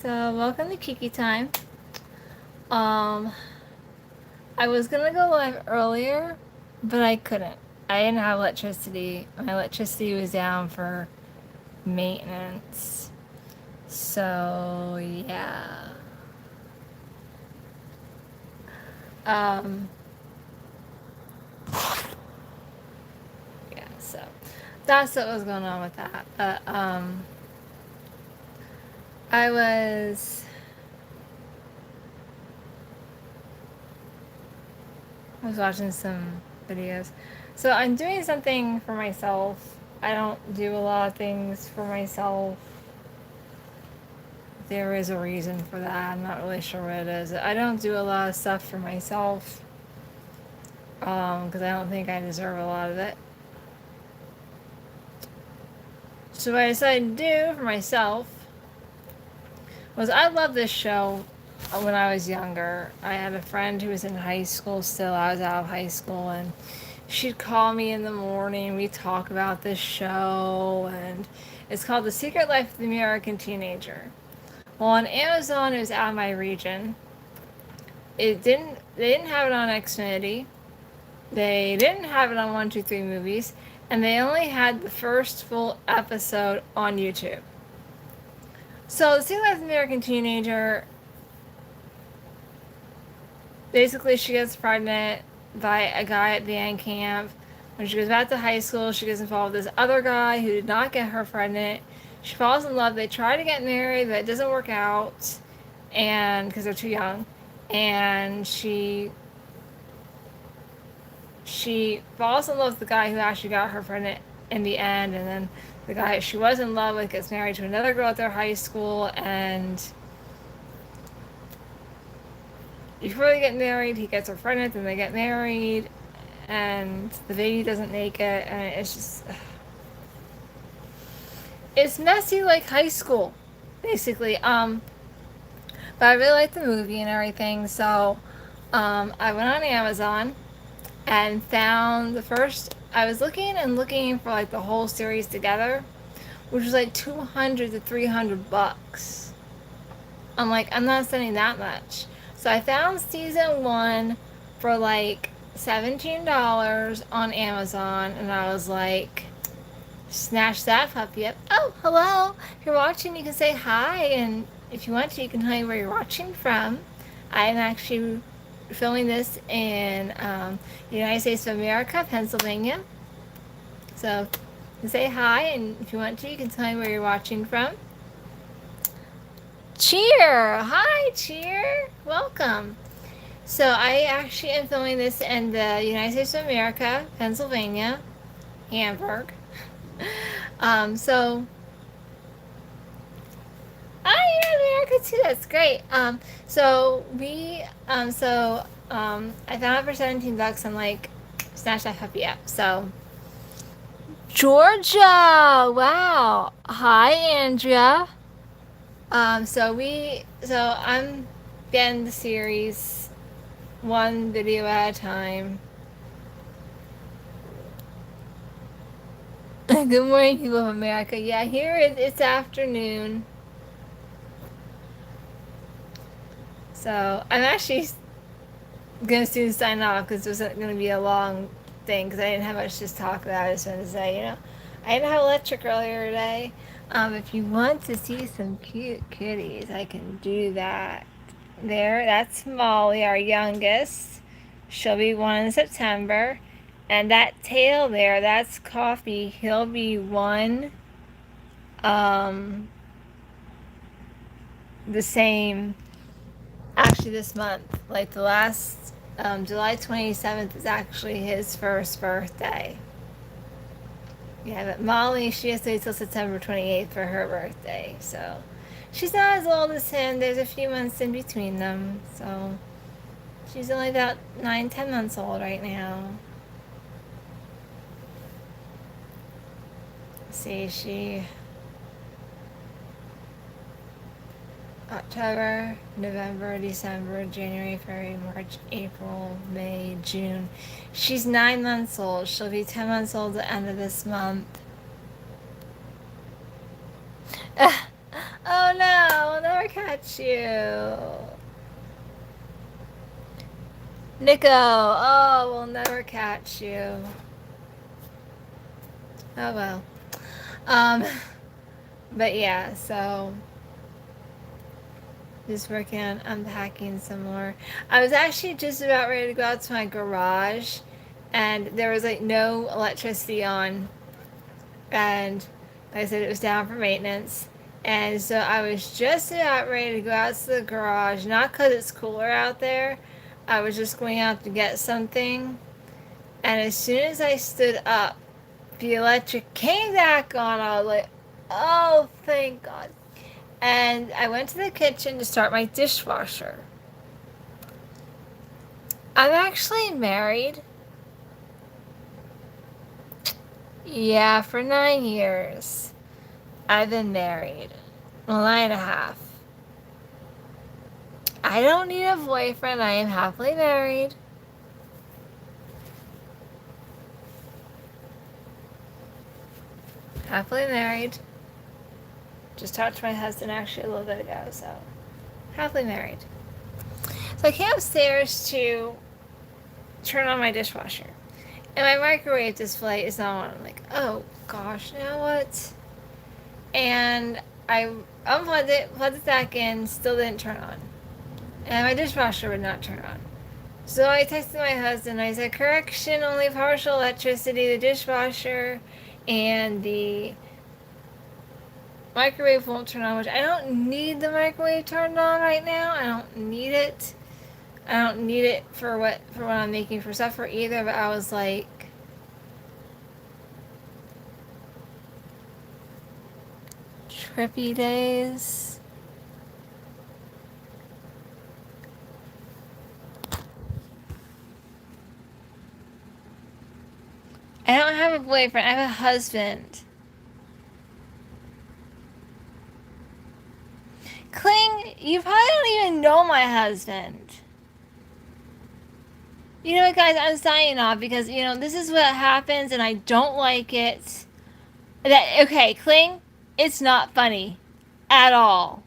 So, welcome to Kikki Time. Um, I was gonna go live earlier, but I couldn't. I didn't have electricity. My electricity was down for maintenance. So, yeah. Um, yeah, so that's what was going on with that. I was I was watching some videos. So I'm doing something for myself. I don't do a lot of things for myself. There is a reason for that. I'm not really sure what it is. I don't do a lot of stuff for myself because I don't think I deserve a lot of it. So what I decided to do for myself was I love this show when I was younger. I had a friend who was in high school still. I was out of high school and she'd call me in the morning. We'd talk about this show and it's called The Secret Life of the American Teenager. Well, on Amazon, it was out of my region. They didn't have it on Xfinity. They didn't have it on 123 Movies, and they only had the first full episode on YouTube. So, the Secret Life of the American Teenager, basically, she gets pregnant by a guy at band camp. When she goes back to high school, she gets involved with this other guy who did not get her pregnant. She falls in love. They try to get married, but it doesn't work out, and because they're too young. And she falls in love with the guy who actually got her pregnant in the end, and then the guy she was in love with gets married to another girl at their high school, and before they get married, he gets her pregnant, and they get married, and the baby doesn't make it, and it's just it's messy like high school, basically. But I really like the movie and everything, so I went on Amazon and found the first. I was looking and looking for like the whole series together, which was like 200 to 300 bucks. I'm like, I'm not spending that much. So I found season one for like $17 on Amazon, and I was like, snatch that puppy up. Oh, hello. If you're watching, you can say hi, and if you want to, you can tell me where you're watching from. I'm actually filming this in the United States of America, Pennsylvania. So you can say hi, and if you want to, you can tell me where you're watching from. Cheer! Hi, Cheer! Welcome. So I actually am filming this in the United States of America, Pennsylvania, Hamburg. So you're in America too. That's great. I found it for 17 bucks and like snatched that puppy up. So Georgia, wow. Hi, Andrea. So I'm getting the series one video at a time. Good morning, people of America. Yeah, it's afternoon. So I'm actually gonna soon sign off because this isn't gonna be a long thing because I didn't have much to talk about. I just wanted to say, I didn't have electric earlier today. If you want to see some cute kitties, I can do that. There, that's Molly, our youngest. She'll be 1 in September. And that tail there, that's Coffee. He'll be 1. The same, actually, this month. Like the last, July 27th is actually his first birthday. Yeah, but Molly, she has to wait till September 28th for her birthday. So she's not as old as him. There's a few months in between them. So she's only about 9, 10 months old right now. See, she October, November, December, January, February, March, April, May, June. She's 9 months old. She'll be 10 months old at the end of this month. Oh no, we'll never catch catch you. Nico, oh, we'll never catch you. Oh well. Um, but yeah, so just working on unpacking some more. I was actually just about ready to go out to my garage, and there was like no electricity on, and like I said, it was down for maintenance. And so I was just about ready to go out to the garage, not because it's cooler out there. I was just going out to get something. And as soon as I stood up, the electric came back on. I was like, oh, thank God. And I went to the kitchen to start my dishwasher. I'm actually married. Yeah, for 9 years. I've been married. Well, 9.5. I don't need a boyfriend. I am happily married. Happily married. Just talked to my husband actually a little bit ago, so happily married. So I came upstairs to turn on my dishwasher. And my microwave display is not on. I'm like, oh gosh, now what? And I unplugged it, plugged it back in, still didn't turn on. And my dishwasher would not turn on. So I texted my husband. I said, correction, only partial electricity, the dishwasher and the microwave won't turn on, which I don't need the microwave turned on right now. I don't need it. I don't need it for what I'm making for supper either, but I was like, trippy days. I don't have a boyfriend. I have a husband. Kling, you probably don't even know my husband. You know what, guys? I'm signing off because, this is what happens and I don't like it. Okay, Kling, it's not funny at all.